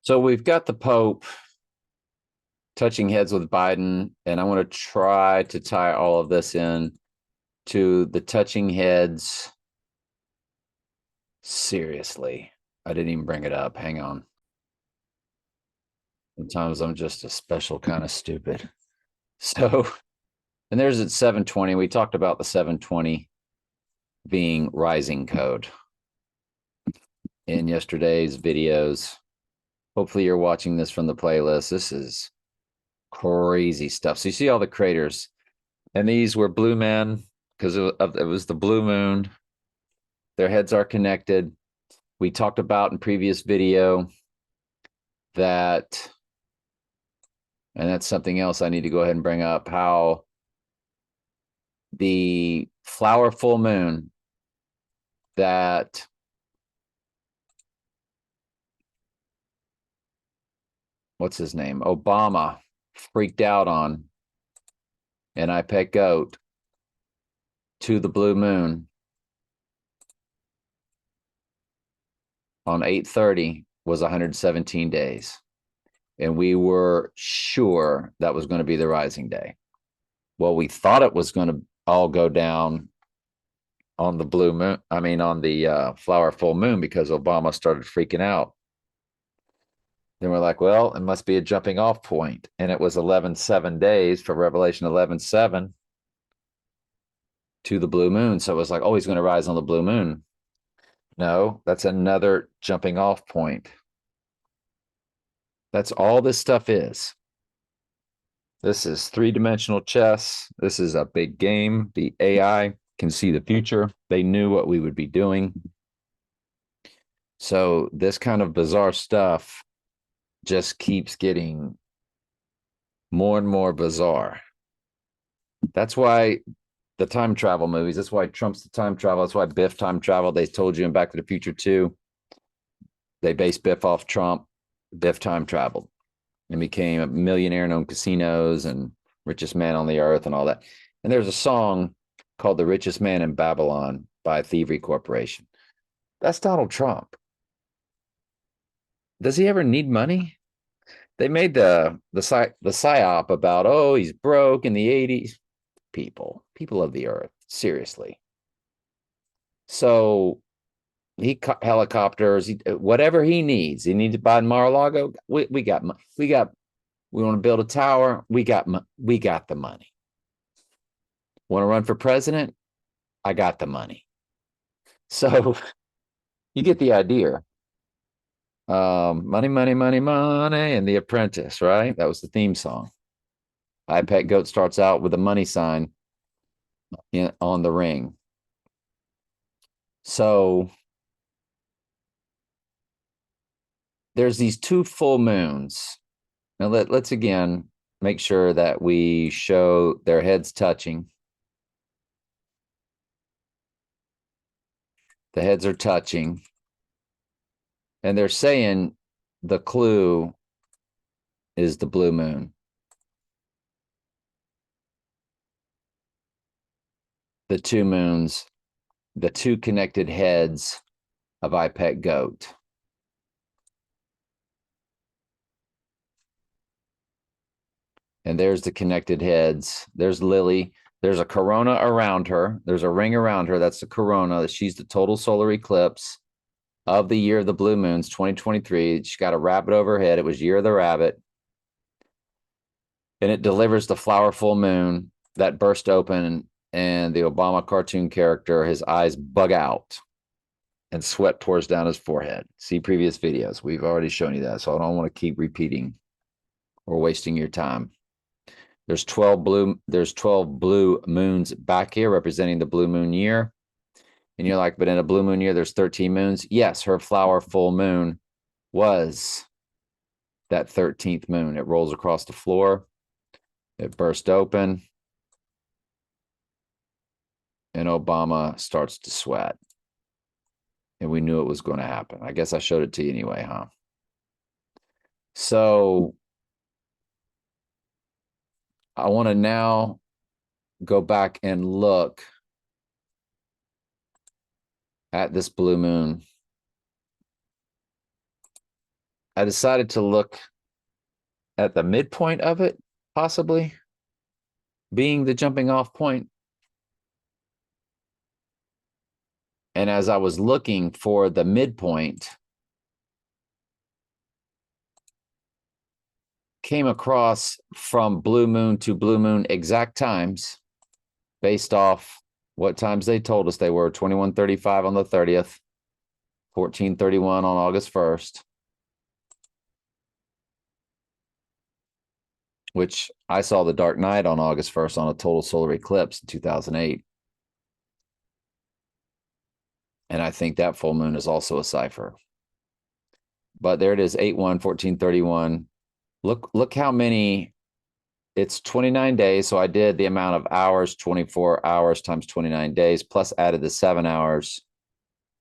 So we've got the Pope touching heads with Biden, and I want to try to tie all of this in to the touching heads. Seriously, I didn't even bring it up. Hang on. Sometimes I'm just a special kind of stupid. So, and there's at 720. We talked about the 720 being rising code in yesterday's videos. Hopefully, you're watching this from the playlist. This is crazy stuff. So, you see all the craters, and these were blue men because it was the blue moon. Their heads are connected. We talked about in previous video that, and that's something else I need to go ahead and bring up, how the flower full moon that what's his name? Obama freaked out on, and I pet goat to the blue moon on 8/30 was 117 days. And we were sure that was going to be the rising day. Well, we thought it was going to all go down on the blue moon. I mean, on the flower full moon because Obama started freaking out. Then we're like, well, it must be a jumping off point. And it was 11/7 days for Revelation 11/7 to the blue moon. So it was like, oh, he's going to rise on the blue moon. No, that's another jumping off point. That's all this stuff is. This is three-dimensional chess. This is a big game. The AI can see the future. They knew what we would be doing. So this kind of bizarre stuff just keeps getting more and more bizarre. That's why the time travel movies, that's why Trump's the time travel. That's why Biff time travel. They told you in Back to the Future 2, they based Biff off Trump. Biff time traveled and became a millionaire and owned casinos and richest man on the earth and all that. And there's a song called The Richest Man in Babylon by Thievery Corporation. That's Donald Trump. Does he ever need money? They made the psyop about, oh, he's broke in the 80s. People of the earth, seriously. So he helicopters, whatever he needs. He needs to buy in Mar-a-Lago. We want to build a tower. We got the money. Want to run for president? I got the money. So you get the idea. Money, money, money, money, and The Apprentice, right? That was the theme song. I Pet Goat starts out with a money sign on the ring. So there's these two full moons. Now let's again make sure that we show their heads touching. The heads are touching. And they're saying the clue is the blue moon. The two moons, the two connected heads of I Pet Goat. And there's the connected heads. There's Lily. There's a corona around her. There's a ring around her. That's the corona. She's the total solar eclipse of the year of the blue moons, 2023. She got a rabbit over her head. It was year of the rabbit. And it delivers the flower full moon that burst open, and the Obama cartoon character, his eyes bug out and sweat pours down his forehead. See previous videos. We've already shown you that, so I don't want to keep repeating or wasting your time. There's 12 blue moons back here representing the blue moon year. And you're like, but in a blue moon year, there's 13 moons. Yes, her flower full moon was that 13th moon. It rolls across the floor. It burst open. And Obama starts to sweat. And we knew it was going to happen. I guess I showed it to you anyway, huh? So I want to now go back and look at this blue moon I decided to look at the midpoint of it, possibly being the jumping off point. And as I was looking for the midpoint, came across from blue moon to blue moon exact times based off what times they told us they were: 21:35 on the 30th, 14:31 on August 1st, which I saw the dark night on August 1st on a total solar eclipse in 2008. And I think that full moon is also a cipher. But there it is, 8/1, 14:31. Look how many. It's 29 days. So I did the amount of hours, 24 hours times 29 days, plus added the 7 hours.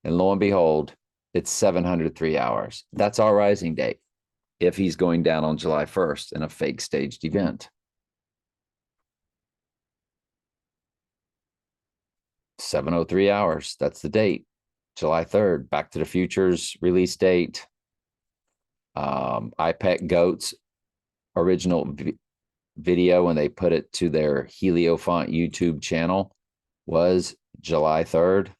And lo and behold, it's 703 hours. That's our rising date if he's going down on July 1st in a fake staged event. 703 hours. That's the date. July 3rd. Back to the Future's release date. iPet Goat's original video when they put it to their Heliofont YouTube channel was July 3rd.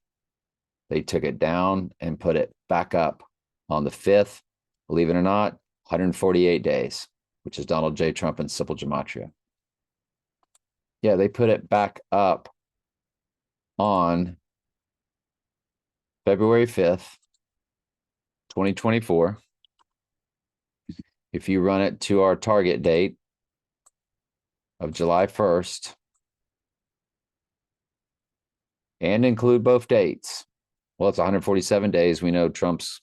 They took it down and put it back up on the 5th. Believe it or not, 148 days, which is Donald J. Trump in simple gematria. Yeah, they put it back up on February 5th, 2024. If you run it to our target date of July 1st and include both dates, well, it's 147 days. We know Trump's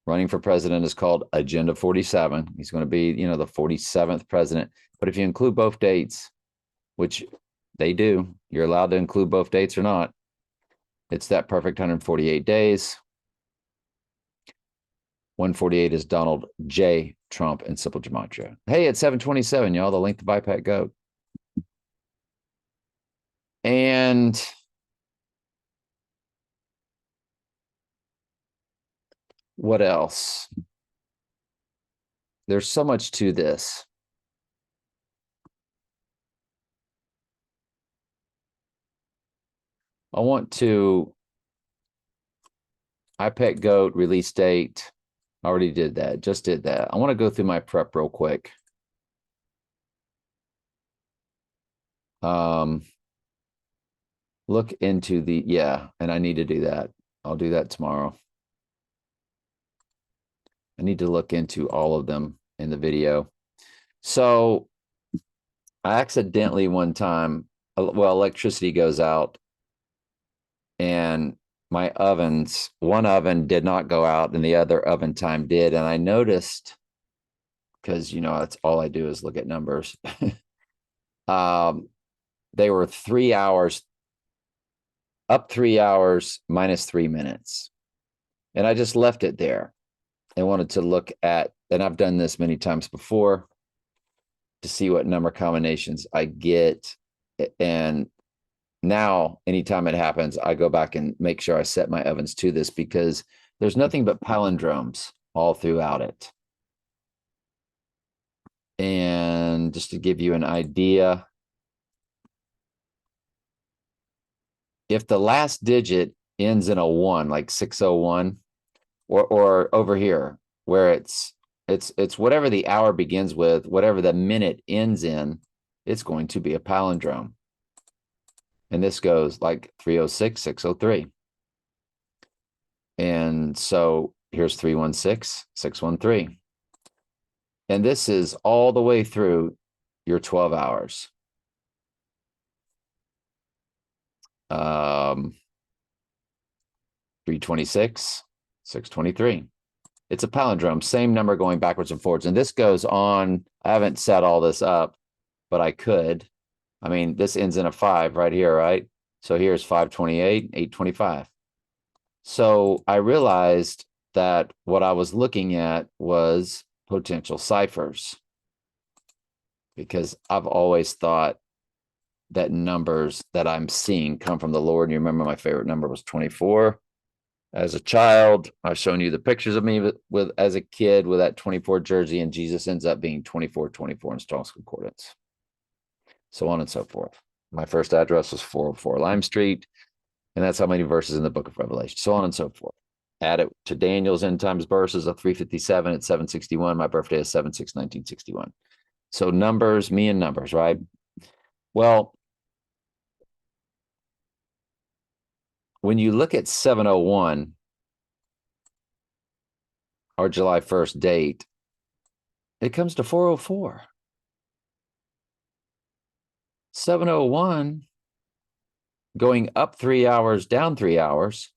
running for president is called Agenda 47. He's going to be, the 47th president. But if you include both dates, which they do, you're allowed to include both dates or not, it's that perfect 148 days. 148 is Donald J. Trump in simple gematria. Hey, it's 727, y'all, the length of iPad Goat. And what else? There's so much to this. I want to iPad Goat release date. I already did that. Just did that. I want to go through my prep real quick. Look into and I need to do that. I'll do that tomorrow. I need to look into all of them in the video. So I accidentally one time, electricity goes out and my ovens, one oven did not go out and the other oven time did. And I noticed, because, that's all I do is look at numbers. They were 3 hours, up 3 hours, minus 3 minutes. And I just left it there and wanted to look at, and I've done this many times before, to see what number combinations I get. And now, anytime it happens, I go back and make sure I set my ovens to this, because there's nothing but palindromes all throughout it. And just to give you an idea, if the last digit ends in a 1, like 601, or over here, where it's whatever the hour begins with, whatever the minute ends in, it's going to be a palindrome. And this goes like 306, 603. And so here's 316, 613. And this is all the way through your 12 hours. 326, 623. It's a palindrome, same number going backwards and forwards. And this goes on. I haven't set all this up, but I could. I mean, this ends in a 5 right here, right? So here's 528, 825. So I realized that what I was looking at was potential ciphers, because I've always thought that numbers that I'm seeing come from the Lord. And you remember my favorite number was 24. As a child, I've shown you the pictures of me with as a kid with that 24 jersey, and Jesus ends up being 24/24 in Strong's Concordance. So on and so forth. My first address was 404 Lime Street, and that's how many verses in the book of Revelation, so on and so forth. Add it to Daniel's end times verses of 357 at 761. My birthday is 7/6/1961. So numbers, me and numbers, right? Well, when you look at 701, our July 1st date, it comes to 404. 701 going up 3 hours, down 3 hours,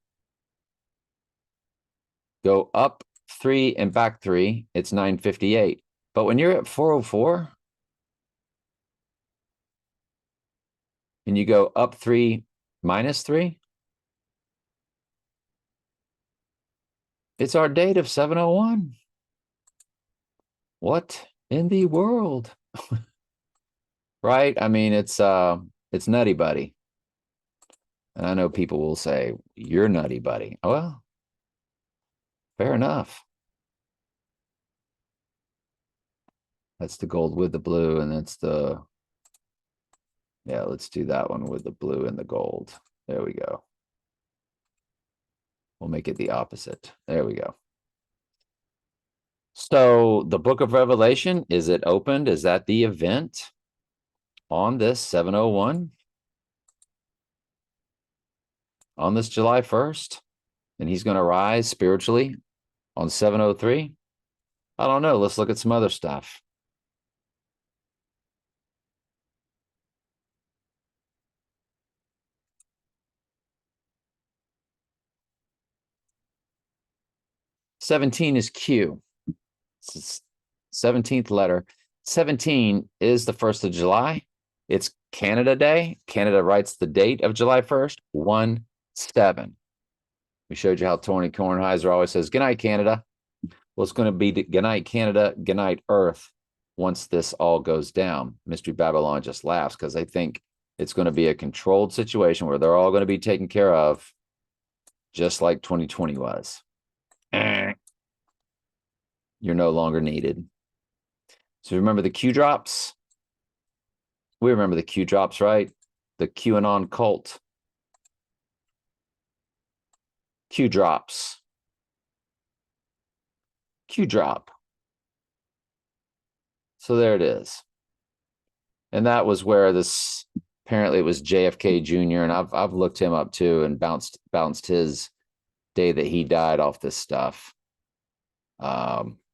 go up 3 and back 3, it's 9:58. But when you're at 404 and you go up 3 minus 3, it's our date of 701. What in the world? Right? I mean, it's nutty buddy. And I know people will say, you're nutty buddy. Well, fair enough. That's the gold with the blue, and that's the, yeah, let's do that one with the blue and the gold. There we go. We'll make it the opposite. There we go. So the book of Revelation, is it opened? Is that the event on this 701? On this July 1st? And he's going to rise spiritually on 703? I don't know. Let's look at some other stuff. '17 is Q. It's 17th letter. 17 is the 1st of July. It's Canada Day. Canada writes the date of July 1st, 1/7. We showed you how Tony Kornheiser always says, good night, Canada. Well, it's going to be good night, Canada, good night, Earth, once this all goes down. Mystery Babylon just laughs because they think it's going to be a controlled situation where they're all going to be taken care of, just like 2020 was. You're no longer needed. So remember the Q drops? We remember the Q drops, right? The QAnon cult. Q drops. Q drop. So there it is. And that was where this, apparently it was JFK Jr. And I've looked him up too and bounced his day that he died off this stuff.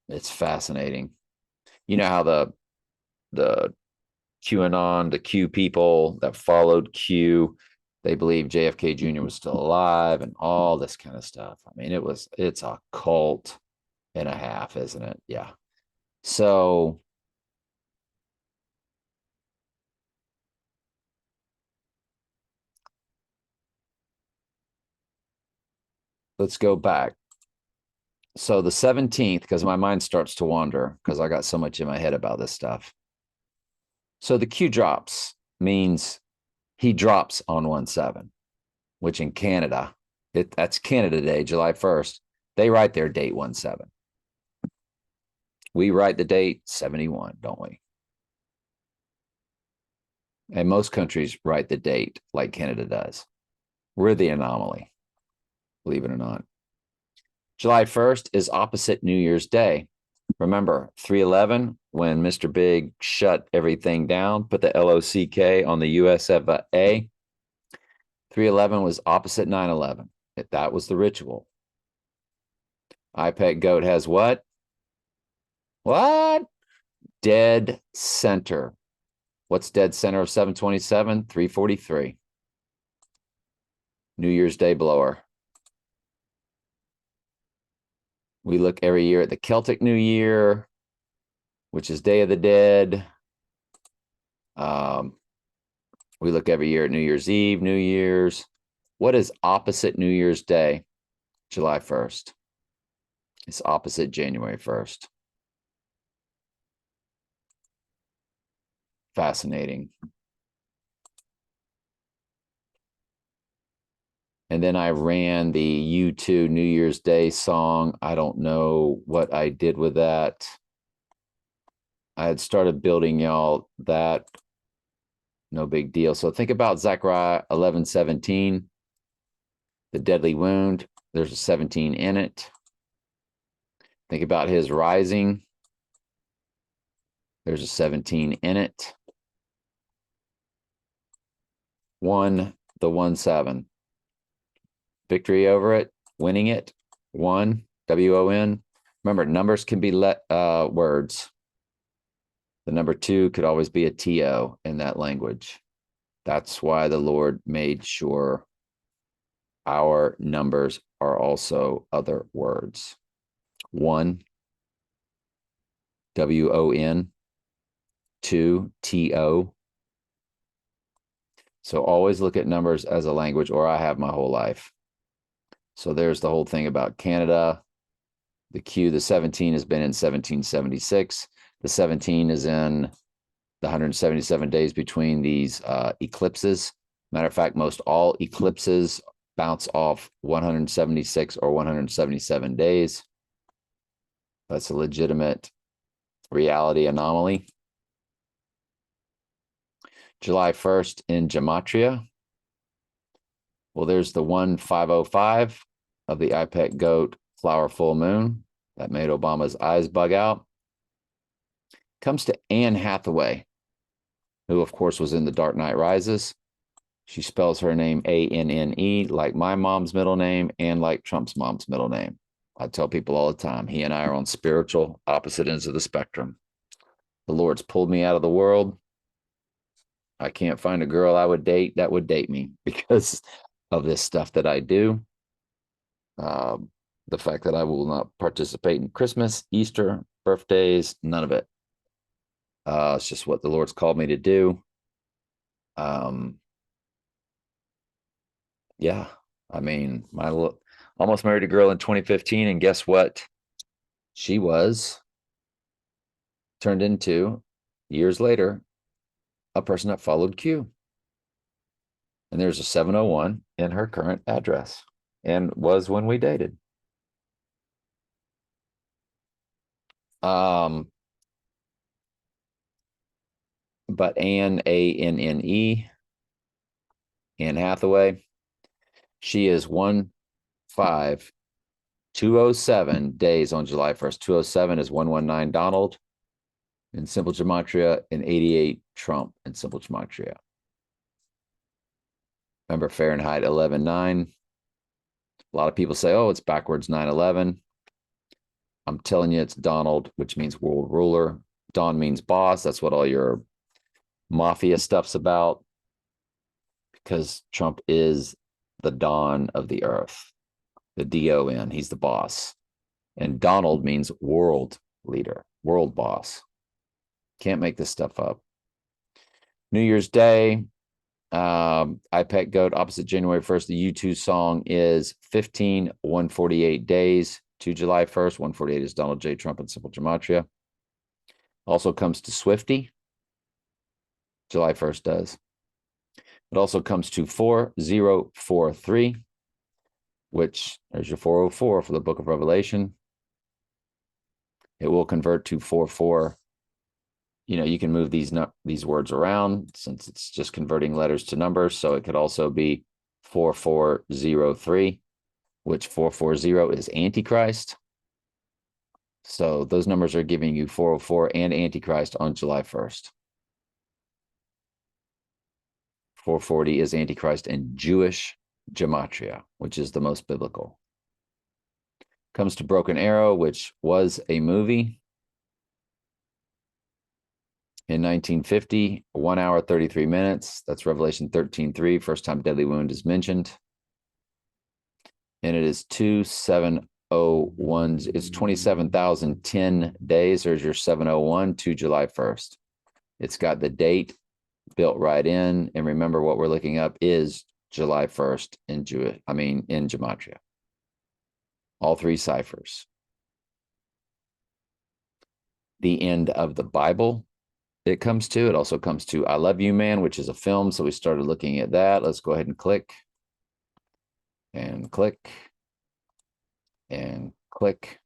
It's fascinating. You know how the QAnon, the Q people that followed Q, they believe JFK Jr. was still alive and all this kind of stuff. I mean, it's a cult and a half, isn't it? Yeah. So let's go back. So the 17th, because my mind starts to wander because I got so much in my head about this stuff. So the Q drops means he drops on 1/7, which in Canada, that's Canada Day, July 1st. They write their date 1/7. We write the date 71, don't we? And most countries write the date like Canada does. We're the anomaly, believe it or not. July 1st is opposite New Year's Day. Remember 3/11 when Mr. Big shut everything down, put the LOCK on the US of A. 3/11 was opposite 9/11. That was the ritual. iPet Goat has what? What? Dead center. What's dead center of 727? 343. New Year's Day blower. We look every year at the Celtic New Year, which is Day of the Dead. We look every year at New Year's Eve, New Year's. What is opposite New Year's Day? July 1st. It's opposite January 1st. Fascinating. And then I ran the U2 New Year's Day song. I don't know what I did with that. I had started building y'all that. No big deal. So think about Zechariah 11:17, the deadly wound. There's a 17 in it. Think about his rising. There's a 17 in it. 1-7. Victory over it, winning it. 1, WON. Remember, numbers can be words. The number 2 could always be a TO in that language. That's why the Lord made sure our numbers are also other words. 1, WON. 2, TO. So always look at numbers as a language, or I have my whole life. So there's the whole thing about Canada. The Q, the 17 has been in 1776. The 17 is in the 177 days between these eclipses. Matter of fact, most all eclipses bounce off 176 or 177 days. That's a legitimate reality anomaly. July 1st in Gematria. Well, there's the 1505 of the IPEC Goat flower full moon that made Obama's eyes bug out. Comes to Anne Hathaway, who of course was in The Dark Knight Rises. She spells her name ANNE, like my mom's middle name and like Trump's mom's middle name. I tell people all the time, he and I are on spiritual opposite ends of the spectrum. The Lord's pulled me out of the world. I can't find a girl I would date that would date me because of this stuff that I do. The fact that I will not participate in Christmas, Easter, birthdays, none of it. It's just what the Lord's called me to do. Yeah, I mean, almost married a girl in 2015, and guess what? She was turned into, years later, a person that followed Q. And there's a 701 in her current address, and was when we dated. But Anne, ANNE, Anne Hathaway, she is 15207 days on July 1st. 207 is 119 Donald in simple gematria, and 88 Trump in simple gematria. Remember Fahrenheit 11.9. A lot of people say, oh, it's backwards 9/11. I'm telling you, it's Donald, which means world ruler. Don means boss. That's what all your mafia stuff's about, because Trump is the Don of the earth, the DON. He's the boss. And Donald means world leader, world boss. Can't make this stuff up. New Year's Day, IPEC Goat, opposite January 1st. The U2 song is 148 days to July 1st. 148 is Donald J. Trump in simple gematria. Also comes to Swifty. July 1st does. It also comes to 4043, which there's your 404 for the book of Revelation. It will convert to 44. You know, you can move these words around since it's just converting letters to numbers. So it could also be 4403, which 440 is Antichrist. So those numbers are giving you 404 and Antichrist on July 1st. 440 is Antichrist in Jewish gematria, which is the most biblical. Comes to Broken Arrow, which was a movie in 1950, 1 hour, 33 minutes. That's Revelation 13:3. First time deadly wound is mentioned. And it is 2701. It's 27,010 days. There's your 701 to July 1st. It's got the date built right in. And remember, what we're looking up is July 1st in gematria. All three ciphers. The end of the Bible. It comes to, it also comes to I Love You Man, which is a film. So we started looking at that. Let's go ahead and click. and click and click,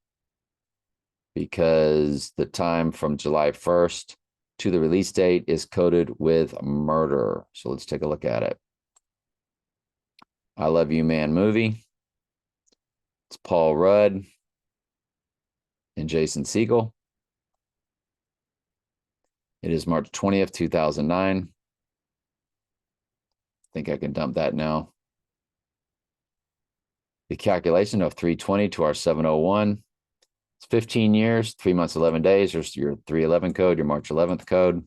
because the time from July 1st to the release date is coded with murder. So let's take a look at it. I Love You Man movie. It's Paul Rudd and Jason Segel. It is March 20th, 2009. I think I can dump that now. The calculation of 320 to our 701. It's 15 years, 3 months, 11 days. There's your 311 code, your March 11th code.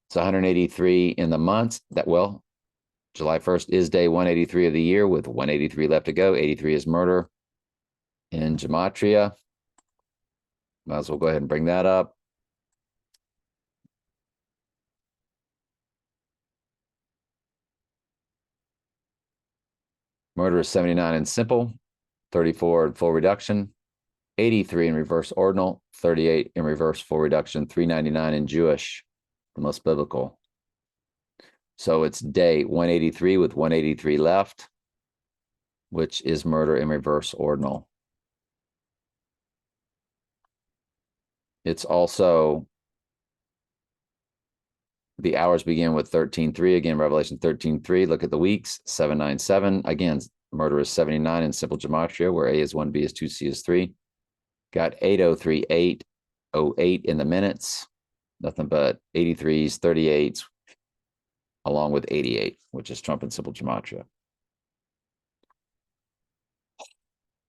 It's 183 in the months. July 1st is day 183 of the year with 183 left to go. 83 is murder in gematria. Might as well go ahead and bring that up. Murder is 79 in simple, 34 in full reduction, 83 in reverse ordinal, 38 in reverse full reduction, 399 in Jewish, the most biblical. So it's day 183 with 183 left, which is murder in reverse ordinal. It's also, the hours begin with 13:3. Again, Revelation 13:3. Look at the weeks, 797. Again, murder is 79 in simple gematria, where A is 1, B is 2, C is 3. Got 803, 808 in the minutes. Nothing but 83s, 38s, along with 88, which is Trump in simple gematria.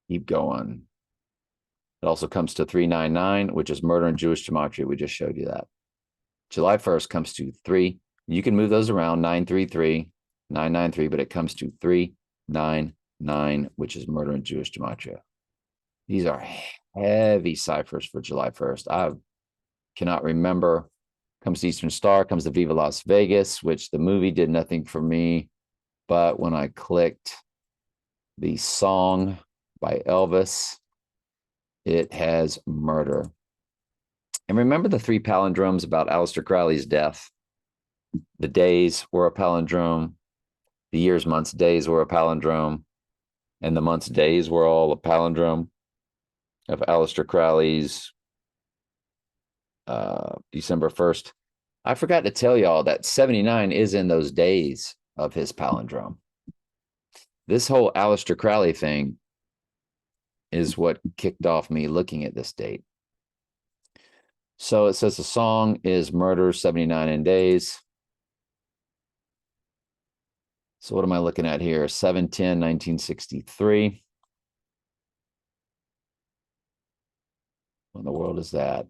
Keep going. It also comes to 399, which is murder in Jewish gematria. We just showed you that. July 1st comes to 3. You can move those around, 933, 993, but it comes to 399, which is murder in Jewish gematria. These are heavy ciphers for July 1st. I cannot remember. Comes to Eastern Star, comes to Viva Las Vegas, which the movie did nothing for me. But when I clicked the song by Elvis, it has murder. And remember the 3 palindromes about Aleister Crowley's death? The days were a palindrome. The years, months, days were a palindrome. And the months, days were all a palindrome of Aleister Crowley's December 1st. I forgot to tell y'all that 79 is in those days of his palindrome. This whole Aleister Crowley thing is what kicked off me looking at this date. So it says the song is murder 79 in days. So what am I looking at here? 7/10/1963. What in the world is that?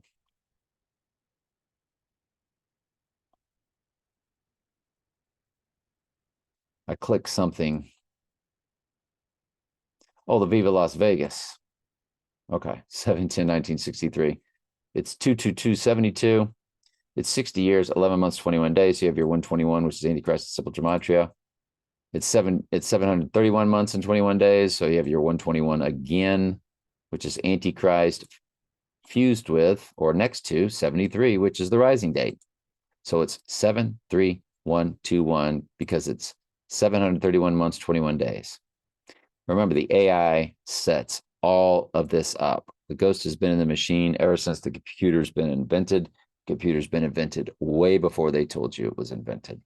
I click something. Oh, the Viva Las Vegas. Okay, 7/10/1963. It's 22272. It's 60 years, 11 months, 21 days. So you have your 121, which is Antichrist simple gematria. It's 731 months and 21 days. So you have your 121 again, which is Antichrist fused with or next to 73, which is the rising date. So it's 73121 because it's 731 months, 21 days. Remember, the AI sets all of this up. The ghost has been in the machine ever since the computer's been invented. Computer's been invented way before they told you it was invented.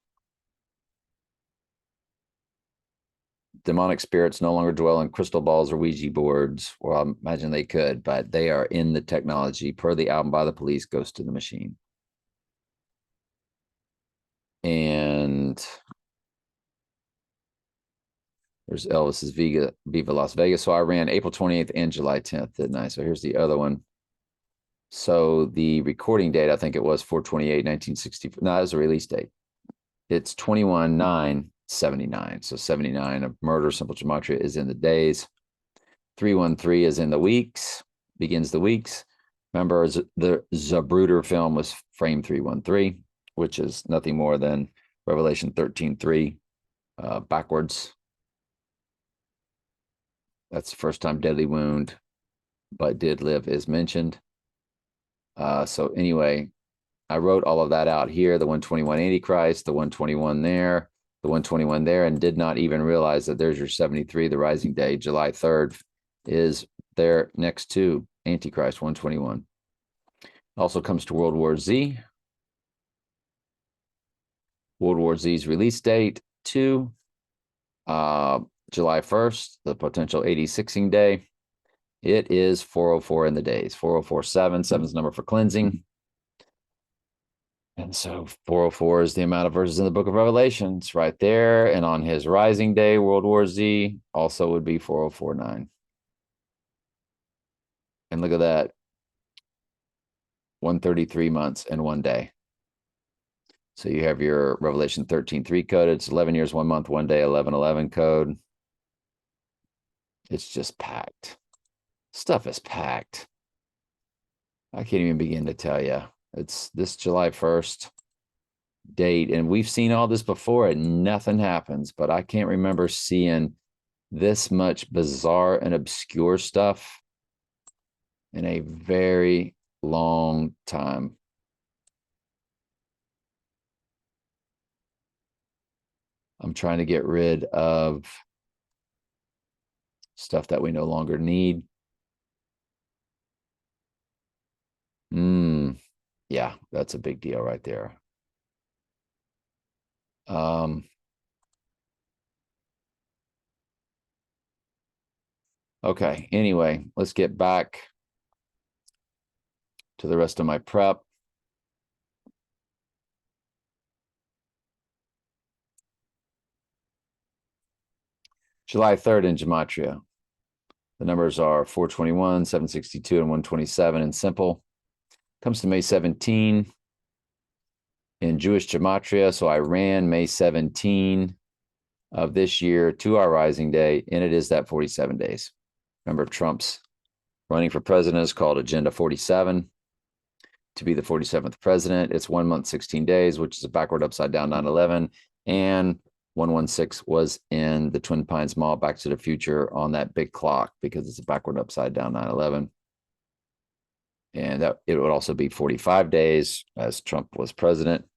Demonic spirits no longer dwell in crystal balls or Ouija boards. Well, I imagine they could, but they are in the technology per the album by the Police, Ghost in the Machine. And there's Elvis's Viva Las Vegas. So I ran April 28th and July 10th, didn't I? So here's the other one. So the recording date, I think it was 4/28/1960. No, that was the release date. It's 21/9/79. So 79 of murder, simple gematria is in the days. 313 is in the weeks, begins the weeks. Remember, the Zapruder film was frame 313, which is nothing more than Revelation 13:3 backwards. That's the first time deadly wound, but did live is mentioned. So anyway, I wrote all of that out here, the 121 Antichrist, the 121 there. the 121 there, and did not even realize that there's your 73, the rising day. July 3rd is there next to Antichrist 121. Also comes to World War Z. World War Z's release date, 2, July 1st, the potential 86ing day. It is 404 in the days, 4047, 7's number for cleansing. And so 404 is the amount of verses in the book of Revelation. It's right there. And on his rising day, World War Z also would be 4049. And look at that. 133 months and 1 day. So you have your Revelation 13:3 code. It's 11 years, 1 month, 1 day, 11:11 code. It's just packed. Stuff is packed. I can't even begin to tell you. It's this July 1st date, and we've seen all this before and nothing happens, but I can't remember seeing this much bizarre and obscure stuff in a very long time. I'm trying to get rid of stuff that we no longer need. Yeah, that's a big deal right there. Okay, anyway, let's get back to the rest of my prep. July 3rd in Gematria. The numbers are 421, 762, and 127 in simple. Comes to May 17 in Jewish Gematria. So I ran May 17 of this year to our rising day, and it is that 47 days. Remember, Trump's running for president is called Agenda 47 to be the 47th president. It's 1 month, 16 days, which is a backward upside down 9/11. And 116 was in the Twin Pines Mall, Back to the Future, on that big clock because it's a backward upside down 9/11. And that it would also be 45 days as Trump was president,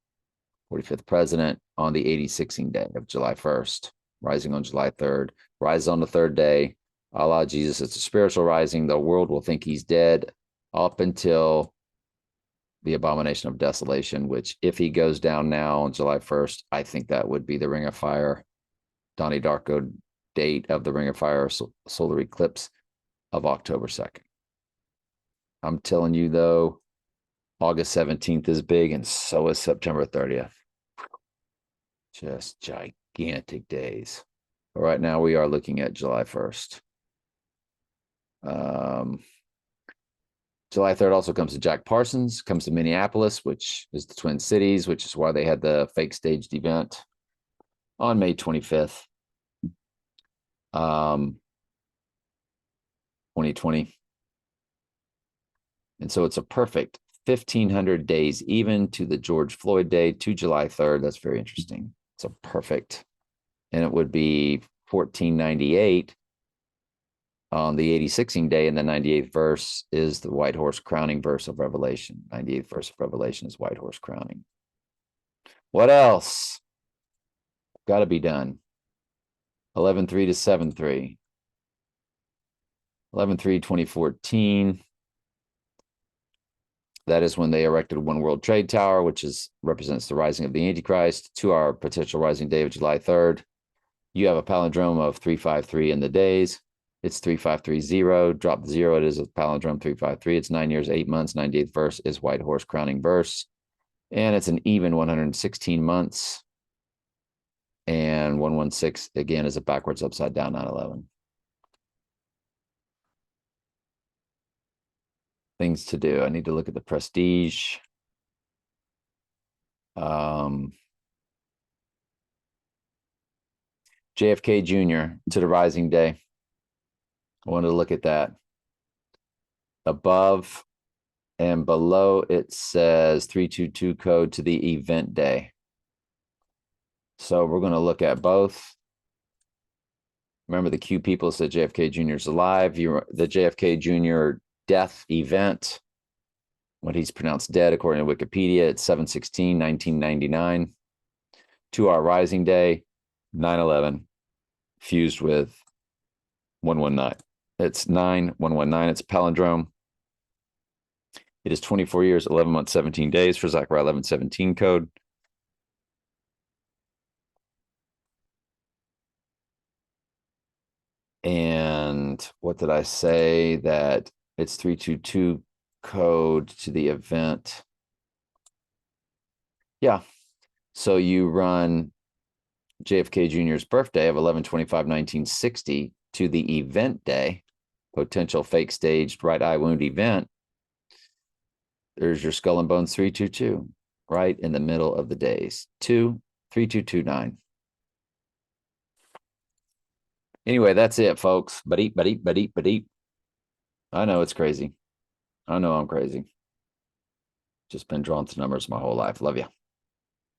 45th president, on the 86ing day of July 1st, rising on July 3rd, rise on the third day. Allah, Jesus, it's a spiritual rising. The world will think he's dead up until the abomination of desolation, which if he goes down now on July 1st, I think that would be the Ring of Fire, Donnie Darko date of the Ring of Fire solar eclipse of October 2nd. I'm telling you, though, August 17th is big, and so is September 30th. Just gigantic days. But right now, we are looking at July 1st. July 3rd also comes to Jack Parsons, comes to Minneapolis, which is the Twin Cities, which is why they had the fake staged event on May 25th, 2020. And so it's a perfect 1,500 days, even to the George Floyd day, to July 3rd. That's very interesting. It's a perfect. And it would be 1498 on the 86ing day, and the 98th verse is the white horse crowning verse of Revelation. 98th verse of Revelation is white horse crowning. What else? Got to be done. 11/3 to 7/3. 11/3, 2014. That is when they erected One World Trade Tower, which represents the rising of the Antichrist, to our potential rising day of July 3rd. You have a palindrome of 353 in the days. It's 3530. Drop the 0. It is a palindrome 353. It's 9 years, 8 months. 98th verse is white horse crowning verse. And it's an even 116 months. And 116, again, is a backwards upside down 9/11. Things to do. I need to look at the prestige. JFK Jr. to the rising day. I wanted to look at that. Above and below it says 322 code to the event day. So we're going to look at both. Remember, the Q people said JFK Jr. is alive. The JFK Jr. death event, when he's pronounced dead, according to Wikipedia, it's 7/16/1999 to our rising day. 9/11 fused with 119. It's 9119. It's a palindrome. It is 24 years, 11 months, 17 days for Zechariah 11:17 code. And what did I say? That it's 322 code to the event. Yeah. So you run JFK Jr.'s birthday of 11/25/1960 to the event day, potential fake staged right eye wound event. There's your skull and bones 322 right in the middle of the days. 23229. Anyway, that's it, folks. But I know it's crazy. I know I'm crazy. Just been drawn to numbers my whole life. Love you.